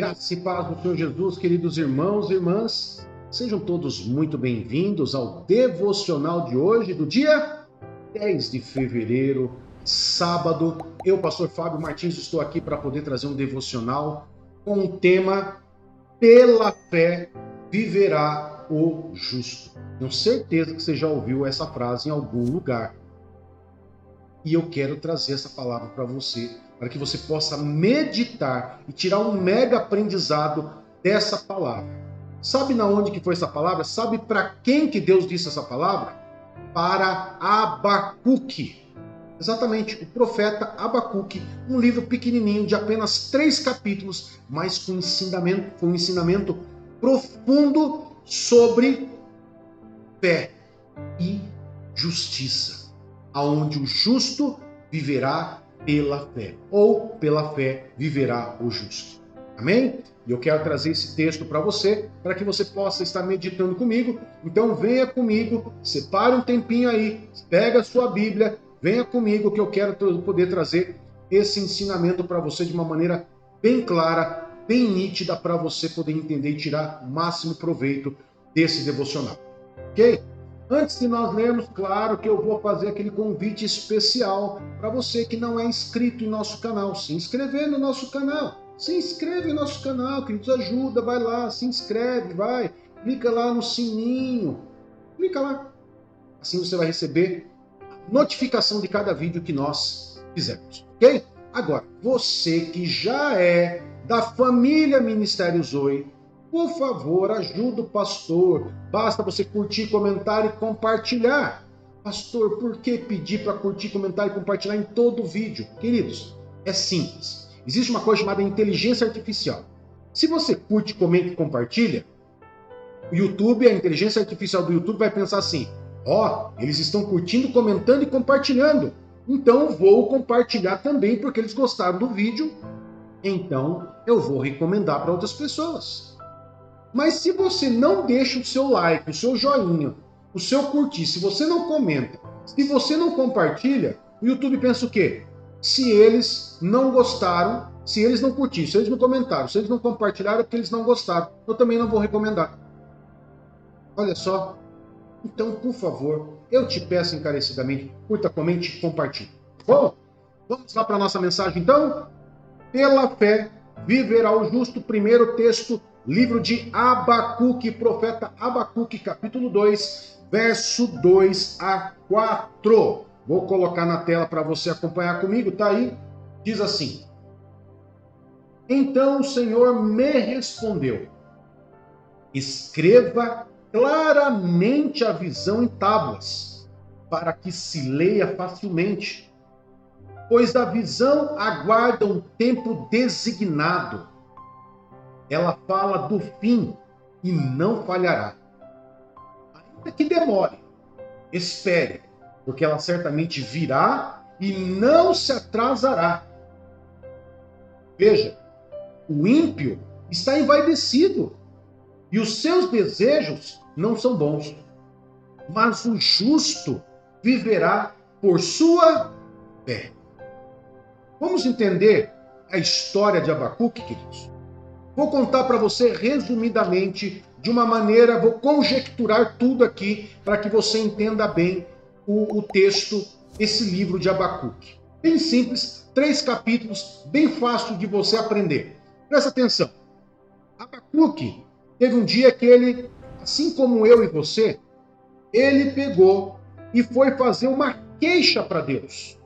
Graça e paz do Senhor Jesus, queridos irmãos e irmãs, sejam todos muito bem-vindos ao devocional de hoje, do dia 10 de fevereiro, sábado. Eu, pastor Fábio Martins, estou aqui para poder trazer um devocional com o tema Pela fé viverá o justo. Tenho certeza que você já ouviu essa frase em algum lugar. E eu quero trazer essa palavra para você, para que você possa meditar e tirar um mega aprendizado dessa palavra. Sabe na onde que foi essa palavra? Sabe para quem que Deus disse essa palavra? Para Abacuque. Exatamente, o profeta Abacuque, um livro pequenininho de apenas 3 capítulos, mas com um ensinamento profundo sobre fé e justiça, aonde o justo viverá pela fé, ou pela fé viverá o justo. Amém? E eu quero trazer esse texto para você, para que você possa estar meditando comigo. Então venha comigo, separe um tempinho aí, pega a sua Bíblia, venha comigo que eu quero poder trazer esse ensinamento para você de uma maneira bem clara, bem nítida, para você poder entender e tirar o máximo proveito desse devocional. Ok? Antes de nós lermos, claro que eu vou fazer aquele convite especial para você que não é inscrito em nosso canal. Se inscrever no nosso canal. Se inscreve no nosso canal, que nos ajuda. Vai lá, se inscreve, vai. Clica lá no sininho. Clica lá. Assim você vai receber notificação de cada vídeo que nós fizermos. Ok? Agora, você que já é da família Ministério Zoe, por favor, ajuda o pastor. Basta você curtir, comentar e compartilhar. Pastor, por que pedir para curtir, comentar e compartilhar em todo o vídeo? Queridos, é simples. Existe uma coisa chamada inteligência artificial. Se você curte, comenta e compartilha, o YouTube, a inteligência artificial do YouTube vai pensar assim: eles estão curtindo, comentando e compartilhando. Então vou compartilhar também porque eles gostaram do vídeo. Então eu vou recomendar para outras pessoas. Mas se você não deixa o seu like, o seu joinha, o seu curtir, se você não comenta, se você não compartilha, o YouTube pensa o quê? Se eles não gostaram, se eles não curtiram, se eles não comentaram, se eles não compartilharam, é porque eles não gostaram. Eu também não vou recomendar. Olha só. Então, por favor, eu te peço encarecidamente, curta, comente e compartilhe. Bom, vamos lá para a nossa mensagem então? Pela fé viverá o justo, primeiro texto, livro de Abacuque, profeta Abacuque, capítulo 2, verso 2 a 4. Vou colocar na tela para você acompanhar comigo, tá aí? Diz assim: Então o Senhor me respondeu: escreva claramente a visão em tábuas, para que se leia facilmente, pois a visão aguarda um tempo designado. Ela fala do fim e não falhará. Ainda que demore, espere, porque ela certamente virá e não se atrasará. Veja, o ímpio está envaidecido e os seus desejos não são bons, mas o justo viverá por sua fé. Vamos entender a história de Abacuque, queridos? Vou contar para você resumidamente, de uma maneira, vou conjecturar tudo aqui para que você entenda bem o texto, esse livro de Abacuque. Bem simples, 3 capítulos, bem fácil de você aprender. Presta atenção. Abacuque teve um dia que ele, assim como eu e você, ele pegou e foi fazer uma queixa para Deus.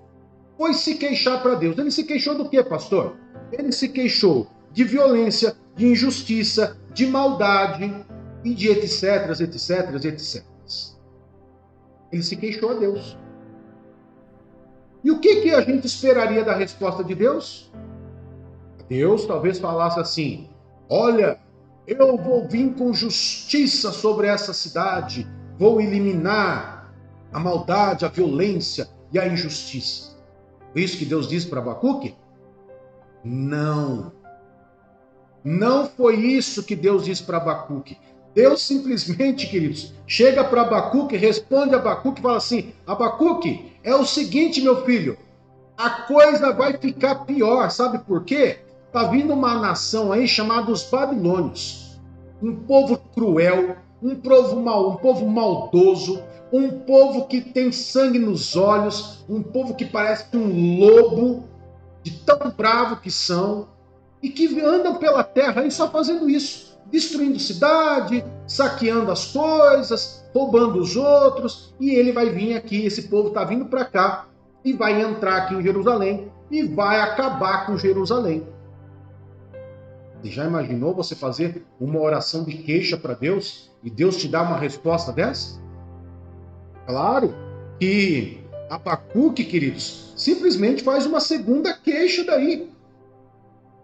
Foi se queixar para Deus. Ele se queixou do quê, pastor? Ele se queixou de violência, de injustiça, de maldade e de etc, etc, etc. Ele se queixou a Deus. E o que a gente esperaria da resposta de Deus? Deus talvez falasse assim: olha, eu vou vir com justiça sobre essa cidade, vou eliminar a maldade, a violência e a injustiça. Foi isso que Deus disse para Abacuque? Não. Não foi isso que Deus disse para Abacuque. Deus simplesmente, queridos, chega para Abacuque, responde a Abacuque e fala assim: Abacuque, é o seguinte, meu filho, a coisa vai ficar pior. Sabe por quê? Está vindo uma nação aí chamada os babilônios. Um povo cruel, um povo mau, um povo maldoso, um povo que tem sangue nos olhos, um povo que parece um lobo, de tão bravo que são, e que andam pela terra aí só fazendo isso, destruindo cidade, saqueando as coisas, roubando os outros, e ele vai vir aqui, esse povo está vindo para cá, e vai entrar aqui em Jerusalém, e vai acabar com Jerusalém. Você já imaginou você fazer uma oração de queixa para Deus, e Deus te dá uma resposta dessa? Claro que Abacuque, queridos, simplesmente faz uma segunda queixa daí.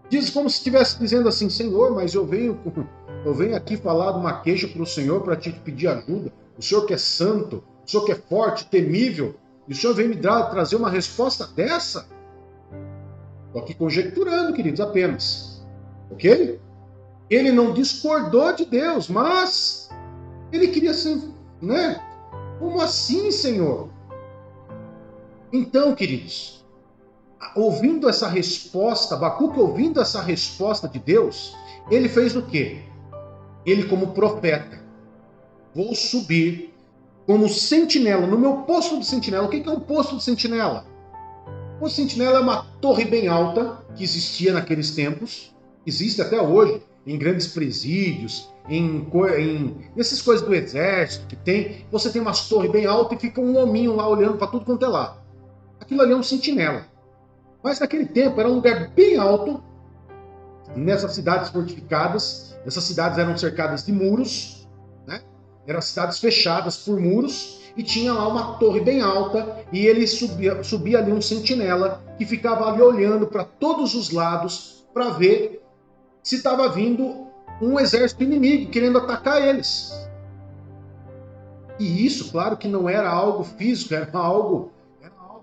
Diz como se estivesse dizendo assim: Senhor, mas eu venho aqui falar de uma queixa para o Senhor para te pedir ajuda. O Senhor que é santo, o Senhor que é forte, temível, e o Senhor vem me trazer uma resposta dessa? Estou aqui conjecturando, queridos, apenas. Ok? Ele não discordou de Deus, mas ele queria ser, né? Como assim, Senhor? Então, queridos, ouvindo essa resposta, Abacuque ouvindo essa resposta de Deus, ele fez o quê? Ele, como profeta, vou subir como sentinela, no meu posto de sentinela. O que é um posto de sentinela? O posto de sentinela é uma torre bem alta, que existia naqueles tempos, existe até hoje, em grandes presídios, nessas coisas do exército que tem, você tem umas torres bem altas e fica um hominho lá olhando para tudo quanto é lado. Aquilo ali é um sentinela. Mas naquele tempo era um lugar bem alto, nessas cidades fortificadas. Essas cidades eram cercadas de muros, né? Eram cidades fechadas por muros, e tinha lá uma torre bem alta, e ele subia ali um sentinela, que ficava ali olhando para todos os lados, para ver se estava vindo um exército inimigo, querendo atacar eles. E isso, claro que não era algo físico, era algo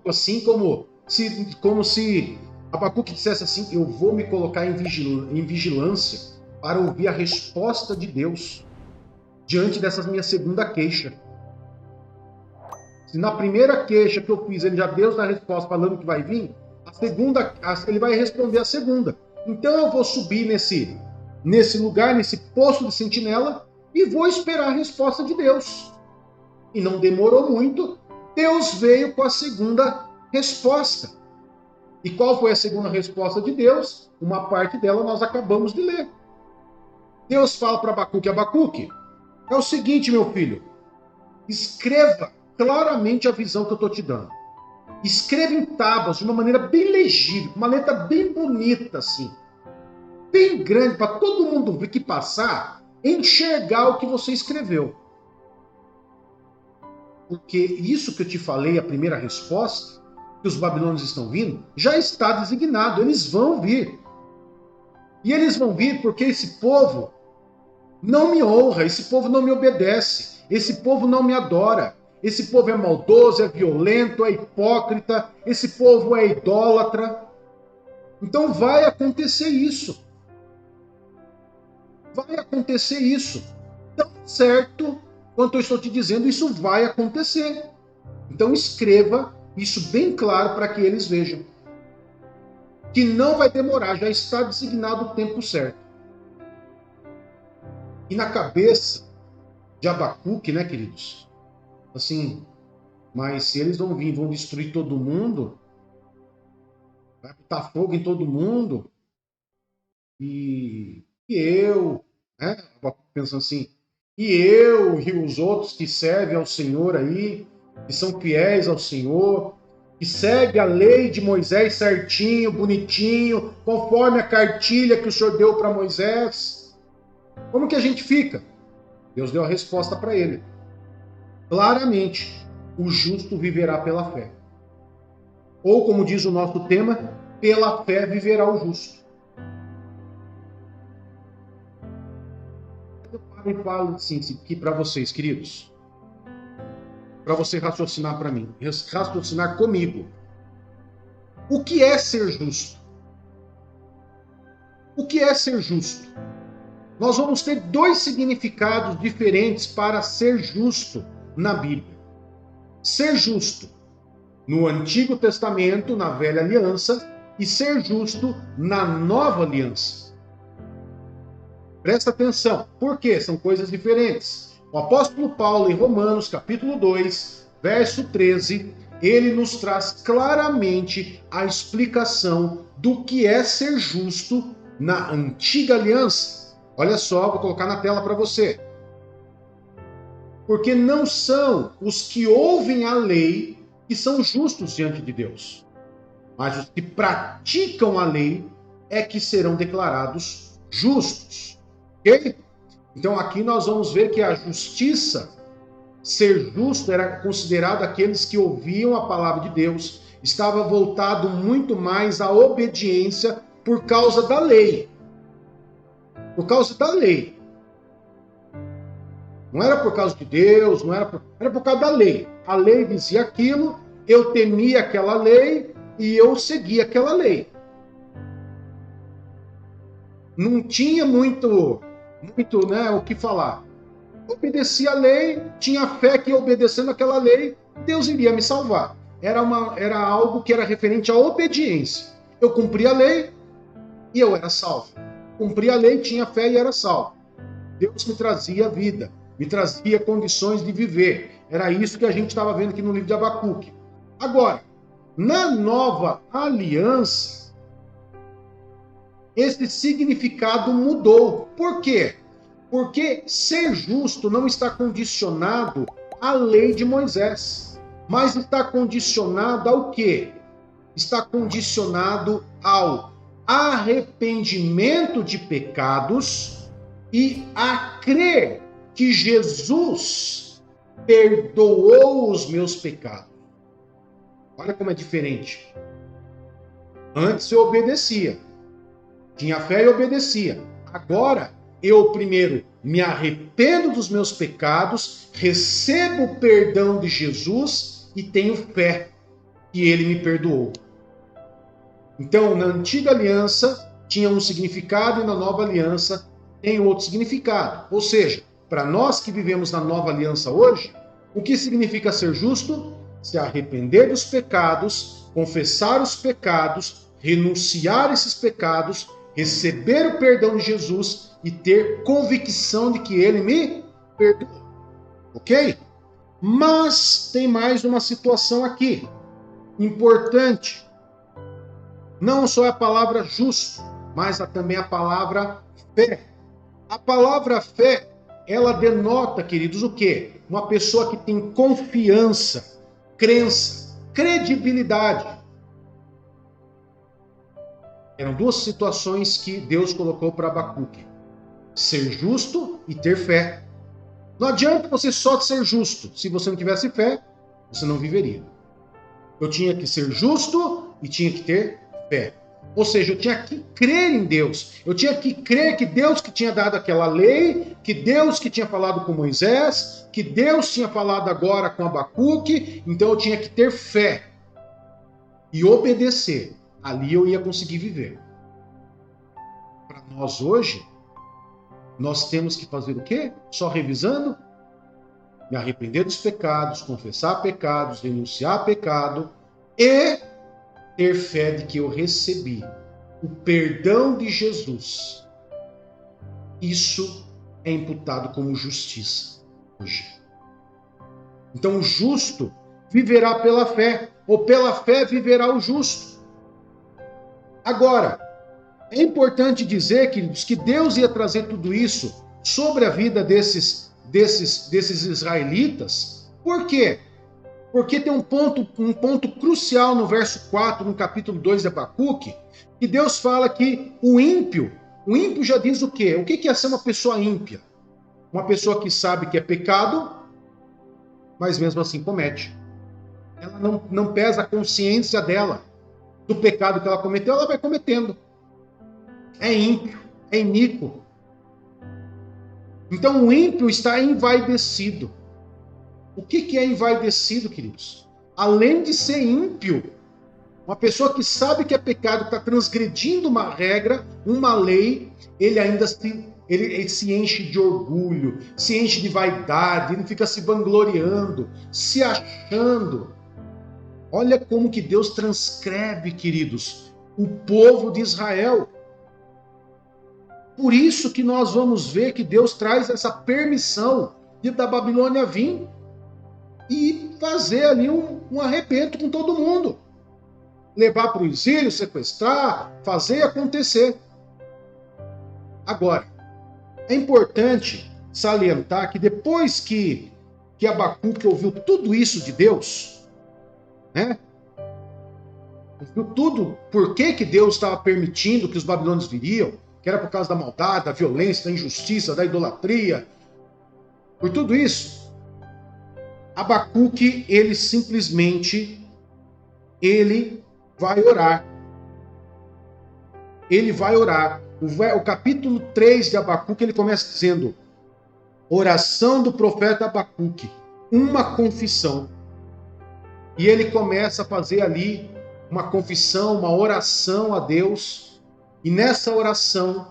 assim como se Abacuque dissesse assim: eu vou me colocar em vigilância para ouvir a resposta de Deus diante dessa minha segunda queixa. Se na primeira queixa que eu fiz ele já deu a resposta falando que vai vir, a segunda, ele vai responder a segunda. Então eu vou subir nesse lugar, nesse posto de sentinela, e vou esperar a resposta de Deus. E não demorou muito, Deus veio com a segunda resposta. E qual foi a segunda resposta de Deus? Uma parte dela nós acabamos de ler. Deus fala para Abacuque: Abacuque, é o seguinte, meu filho, escreva claramente a visão que eu estou te dando. Escreva em tábuas de uma maneira bem legível, uma letra bem bonita, assim, bem grande, para todo mundo que passar enxergar o que você escreveu. Porque isso que eu te falei, a primeira resposta, que os babilônios estão vindo, já está designado, eles vão vir. E eles vão vir porque esse povo não me honra, esse povo não me obedece, esse povo não me adora, esse povo é maldoso, é violento, é hipócrita, esse povo é idólatra. Então vai acontecer isso. Vai acontecer isso. Tão certo quanto eu estou te dizendo, isso vai acontecer. Então escreva isso bem claro para que eles vejam. Que não vai demorar, já está designado o tempo certo. E na cabeça de Abacuque, né, queridos? Assim, mas se eles vão vir, vão destruir todo mundo, vai botar fogo em todo mundo, e eu, né? Abacuque pensando assim, e eu e os outros que servem ao Senhor aí, que são fiéis ao Senhor, que segue a lei de Moisés certinho, bonitinho, conforme a cartilha que o Senhor deu para Moisés. Como que a gente fica? Deus deu a resposta para ele. Claramente, o justo viverá pela fé. Ou, como diz o nosso tema, pela fé viverá o justo. Eu paro e falo assim, aqui para vocês, queridos, para você raciocinar para mim, raciocinar comigo. O que é ser justo? O que é ser justo? Nós vamos ter dois significados diferentes para ser justo na Bíblia. Ser justo no Antigo Testamento, na Velha Aliança, e ser justo na nova aliança. Presta atenção, por quê? São coisas diferentes. O apóstolo Paulo, em Romanos, capítulo 2, verso 13, ele nos traz claramente a explicação do que é ser justo na antiga aliança. Olha só, vou colocar na tela para você. Porque não são os que ouvem a lei que são justos diante de Deus, mas os que praticam a lei é que serão declarados justos. Ok? Então aqui nós vamos ver que a justiça, ser justo, era considerado aqueles que ouviam a palavra de Deus, estava voltado muito mais à obediência por causa da lei. Por causa da lei. Não era por causa de Deus, era por causa da lei. A lei dizia aquilo, eu temia aquela lei e eu seguia aquela lei. Não tinha muito, né, o que falar. Obedecia a lei, tinha fé que obedecendo aquela lei, Deus iria me salvar. Era algo que era referente à obediência. Eu cumpria a lei e eu era salvo. Cumpria a lei, tinha fé e era salvo. Deus me trazia vida, me trazia condições de viver. Era isso que a gente estava vendo aqui no livro de Abacuque. Agora, na nova aliança, esse significado mudou. Por quê? Porque ser justo não está condicionado à lei de Moisés, mas está condicionado ao quê? Está condicionado ao arrependimento de pecados e a crer que Jesus perdoou os meus pecados. Olha como é diferente. Antes eu obedecia, tinha fé e obedecia. Agora eu primeiro me arrependo dos meus pecados, recebo o perdão de Jesus e tenho fé que ele me perdoou. Então, na antiga aliança tinha um significado e na nova aliança tem outro significado. Ou seja, para nós que vivemos na nova aliança hoje, o que significa ser justo? Se arrepender dos pecados, confessar os pecados, renunciar a esses pecados, receber o perdão de Jesus e ter convicção de que ele me perdoou. Ok? Mas tem mais uma situação aqui importante. Não só a palavra justo, mas também a palavra fé. A palavra fé, ela denota, queridos, o quê? Uma pessoa que tem confiança, crença, credibilidade. Eram duas situações que Deus colocou para Abacuque. Ser justo e ter fé. Não adianta você só ser justo. Se você não tivesse fé, você não viveria. Eu tinha que ser justo e tinha que ter fé. Ou seja, eu tinha que crer em Deus. Eu tinha que crer que Deus que tinha dado aquela lei, que Deus que tinha falado com Moisés, que Deus tinha falado agora com Abacuque, então eu tinha que ter fé e obedecer. Ali eu ia conseguir viver. Para nós hoje, nós temos que fazer o quê? Só revisando? Me arrepender dos pecados, confessar pecados, renunciar a pecado e ter fé de que eu recebi o perdão de Jesus. Isso é imputado como justiça hoje. Então o justo viverá pela fé, ou pela fé viverá o justo. Agora, é importante dizer, queridos, que Deus ia trazer tudo isso sobre a vida desses israelitas. Por quê? Porque tem um ponto crucial no verso 4, no capítulo 2 de Abacuque, que Deus fala que o ímpio já diz o quê? O que é ser uma pessoa ímpia? Uma pessoa que sabe que é pecado, mas mesmo assim comete. Ela não pesa a consciência dela do pecado que ela cometeu, ela vai cometendo. É ímpio, é iníquo. Então o ímpio está envaidecido. O que é envaidecido, queridos? Além de ser ímpio, uma pessoa que sabe que é pecado, está transgredindo uma regra, uma lei, ele ainda ele se enche de orgulho, se enche de vaidade, ele fica se vangloriando, se achando. Olha como que Deus transcreve, queridos, o povo de Israel. Por isso que nós vamos ver que Deus traz essa permissão de da Babilônia vir e fazer ali um arrebento com todo mundo. Levar para o exílio, sequestrar, fazer acontecer. Agora, é importante salientar que depois que Abacuque ouviu tudo isso de Deus, né? Ouviu tudo, por que Deus estava permitindo que os babilônios viriam, que era por causa da maldade, da violência, da injustiça, da idolatria, por tudo isso, Abacuque, ele simplesmente, ele vai orar. Ele vai orar. O capítulo 3 de Abacuque, ele começa dizendo: oração do profeta Abacuque, uma confissão. E ele começa a fazer ali uma confissão, uma oração a Deus. E nessa oração,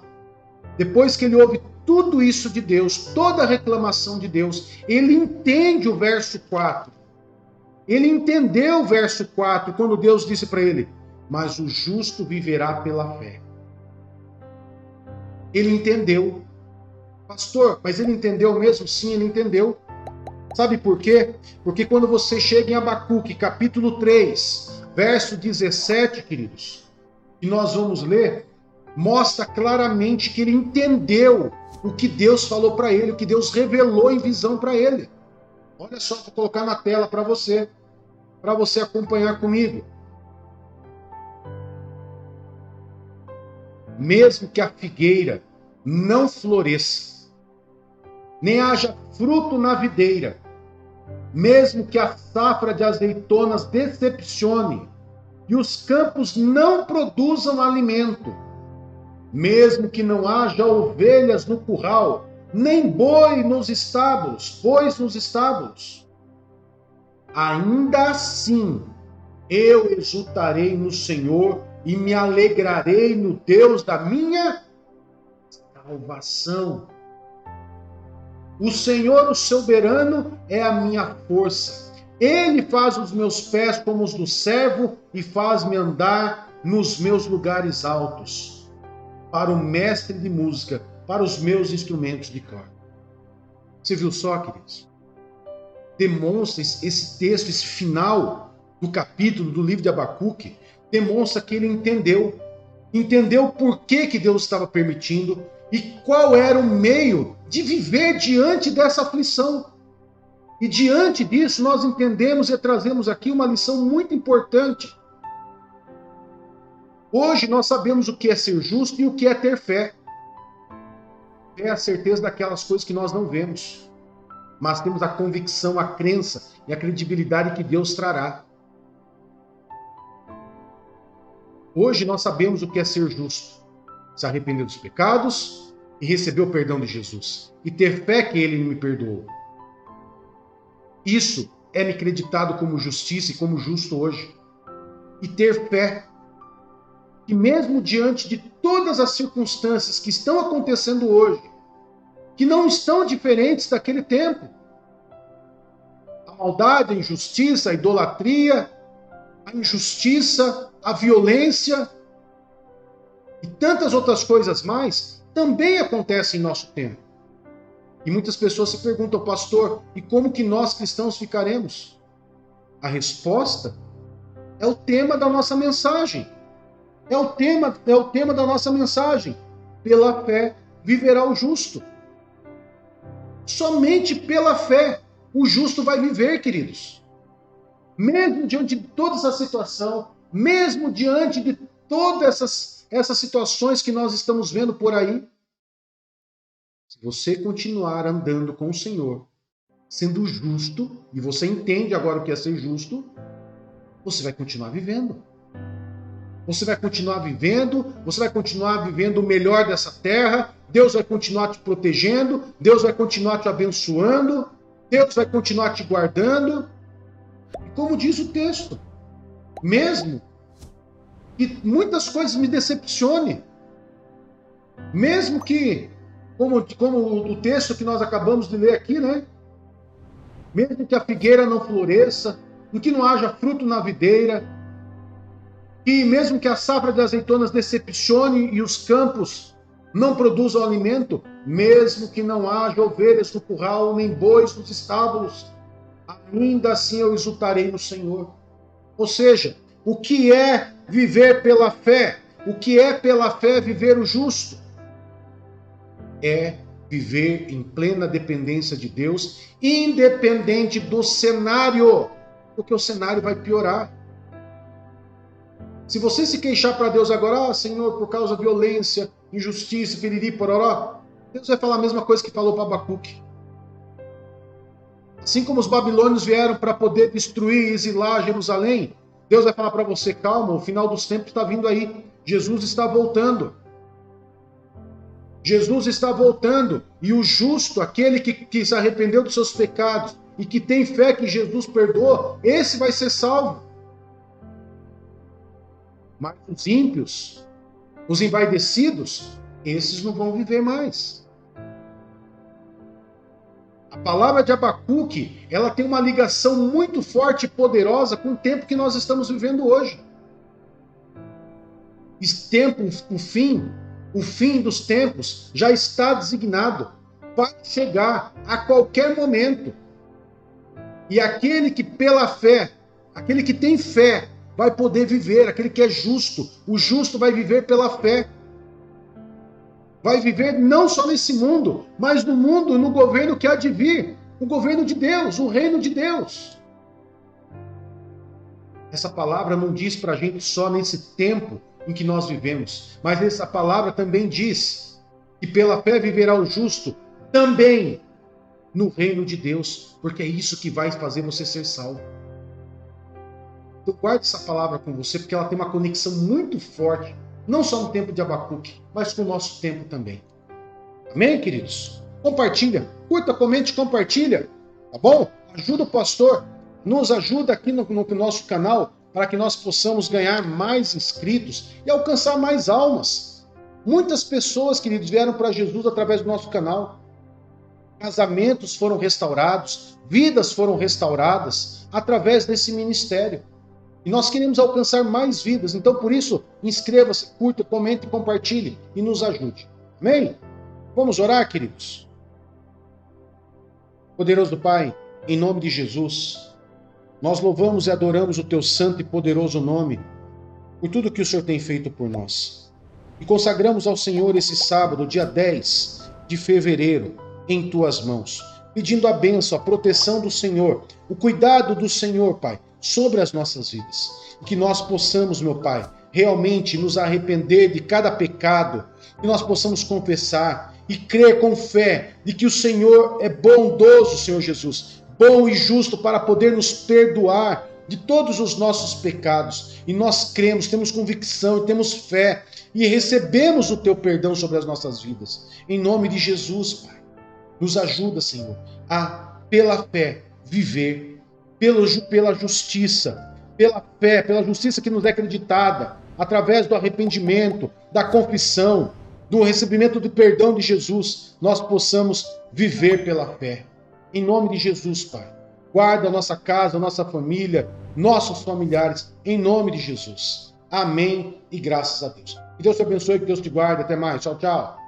depois que ele ouve tudo isso de Deus, toda a reclamação de Deus, ele entende o verso 4. Ele entendeu o verso 4, quando Deus disse para ele: mas o justo viverá pela fé. Ele entendeu. Pastor, mas ele entendeu mesmo? Sim, ele entendeu. Sabe por quê? Porque quando você chega em Abacuque, capítulo 3, verso 17, queridos, e nós vamos ler, mostra claramente que ele entendeu o que Deus falou para ele, o que Deus revelou em visão para ele. Olha só, vou colocar na tela para você acompanhar comigo. Mesmo que a figueira não floresça, nem haja fruto na videira, mesmo que a safra de azeitonas decepcione e os campos não produzam alimento, mesmo que não haja ovelhas no curral, nem bois nos estábulos, ainda assim eu exultarei no Senhor e me alegrarei no Deus da minha salvação. O Senhor, o soberano, é a minha força. Ele faz os meus pés como os do servo e faz-me andar nos meus lugares altos. Para o mestre de música, para os meus instrumentos de corda. Você viu só, queridos? Demonstra esse texto, esse final do capítulo do livro de Abacuque, demonstra que ele entendeu por que Deus estava permitindo e qual era o meio de viver diante dessa aflição. E diante disso, nós entendemos e trazemos aqui uma lição muito importante. Hoje nós sabemos o que é ser justo e o que é ter fé. É a certeza daquelas coisas que nós não vemos, mas temos a convicção, a crença e a credibilidade que Deus trará. Hoje nós sabemos o que é ser justo, se arrepender dos pecados e receber o perdão de Jesus, e ter fé que Ele me perdoou. Isso é me acreditado como justiça e como justo hoje. E ter fé que mesmo diante de todas as circunstâncias que estão acontecendo hoje, que não estão diferentes daquele tempo, a maldade, a injustiça, a idolatria, a injustiça, a violência e tantas outras coisas mais, também acontecem em nosso tempo. E muitas pessoas se perguntam: pastor, e como que nós cristãos ficaremos? A resposta é o tema da nossa mensagem. É o tema da nossa mensagem. Pela fé viverá o justo. Somente pela fé o justo vai viver, queridos. Mesmo diante de toda essa situação, mesmo diante de todas essas situações que nós estamos vendo por aí, se você continuar andando com o Senhor, sendo justo, e você entende agora o que é ser justo, você vai continuar vivendo. Você vai continuar vivendo, você vai continuar vivendo o melhor dessa terra, Deus vai continuar te protegendo, Deus vai continuar te abençoando, Deus vai continuar te guardando. E como diz o texto, mesmo que muitas coisas me decepcionem, mesmo que, como o texto que nós acabamos de ler aqui, né? Mesmo que a figueira não floresça, que não haja fruto na videira, que mesmo que a safra de azeitonas decepcione e os campos não produzam alimento, mesmo que não haja ovelhas no curral, nem bois nos estábulos, ainda assim eu exultarei no Senhor. Ou seja, o que é viver pela fé? O que é pela fé viver o justo? É viver em plena dependência de Deus, independente do cenário, porque o cenário vai piorar. Se você se queixar para Deus agora, Senhor, por causa da violência, injustiça, piriri, pororó, Deus vai falar a mesma coisa que falou para Abacuque. Assim como os babilônios vieram para poder destruir e exilar Jerusalém, Deus vai falar para você, calma, o final dos tempos está vindo aí. Jesus está voltando. Jesus está voltando. E o justo, aquele que se arrependeu dos seus pecados e que tem fé que Jesus perdoou, esse vai ser salvo. Mas os ímpios, os envaidecidos, esses não vão viver mais. A palavra de Abacuque, ela tem uma ligação muito forte e poderosa com o tempo que nós estamos vivendo hoje. Esse tempo, o fim dos tempos já está designado, vai chegar a qualquer momento. E aquele que pela fé, aquele que tem fé, vai poder viver, aquele que é justo, o justo vai viver pela fé. Vai viver não só nesse mundo, mas no mundo, no governo que há de vir, o governo de Deus, o reino de Deus. Essa palavra não diz para a gente só nesse tempo em que nós vivemos, mas essa palavra também diz que pela fé viverá o justo também no reino de Deus, porque é isso que vai fazer você ser salvo. Então guarde essa palavra com você, porque ela tem uma conexão muito forte, não só no tempo de Abacuque, mas com o nosso tempo também. Amém, queridos? Compartilha, curta, comente, compartilha, tá bom? Ajuda o pastor, nos ajuda aqui no nosso canal, para que nós possamos ganhar mais inscritos e alcançar mais almas. Muitas pessoas, queridos, vieram para Jesus através do nosso canal. Casamentos foram restaurados, vidas foram restauradas através desse ministério. E nós queremos alcançar mais vidas, então por isso, inscreva-se, curta, comente, compartilhe e nos ajude. Amém? Vamos orar, queridos? Poderoso Pai, em nome de Jesus, nós louvamos e adoramos o Teu santo e poderoso nome por tudo que o Senhor tem feito por nós. E consagramos ao Senhor esse sábado, dia 10 de fevereiro, em Tuas mãos, pedindo a bênção, a proteção do Senhor, o cuidado do Senhor, Pai, sobre as nossas vidas. Que nós possamos, meu Pai, realmente nos arrepender de cada pecado, que nós possamos confessar e crer com fé de que o Senhor é bondoso, Senhor Jesus, bom e justo para poder nos perdoar de todos os nossos pecados. E nós cremos, temos convicção e temos fé e recebemos o Teu perdão sobre as nossas vidas. Em nome de Jesus, Pai, nos ajuda, Senhor, a, pela fé, viver pela justiça, pela fé, pela justiça que nos é acreditada, através do arrependimento, da confissão, do recebimento do perdão de Jesus, nós possamos viver pela fé. Em nome de Jesus, Pai, guarda a nossa casa, a nossa família, nossos familiares, em nome de Jesus. Amém e graças a Deus. Que Deus te abençoe, que Deus te guarde. Até mais. Tchau, tchau.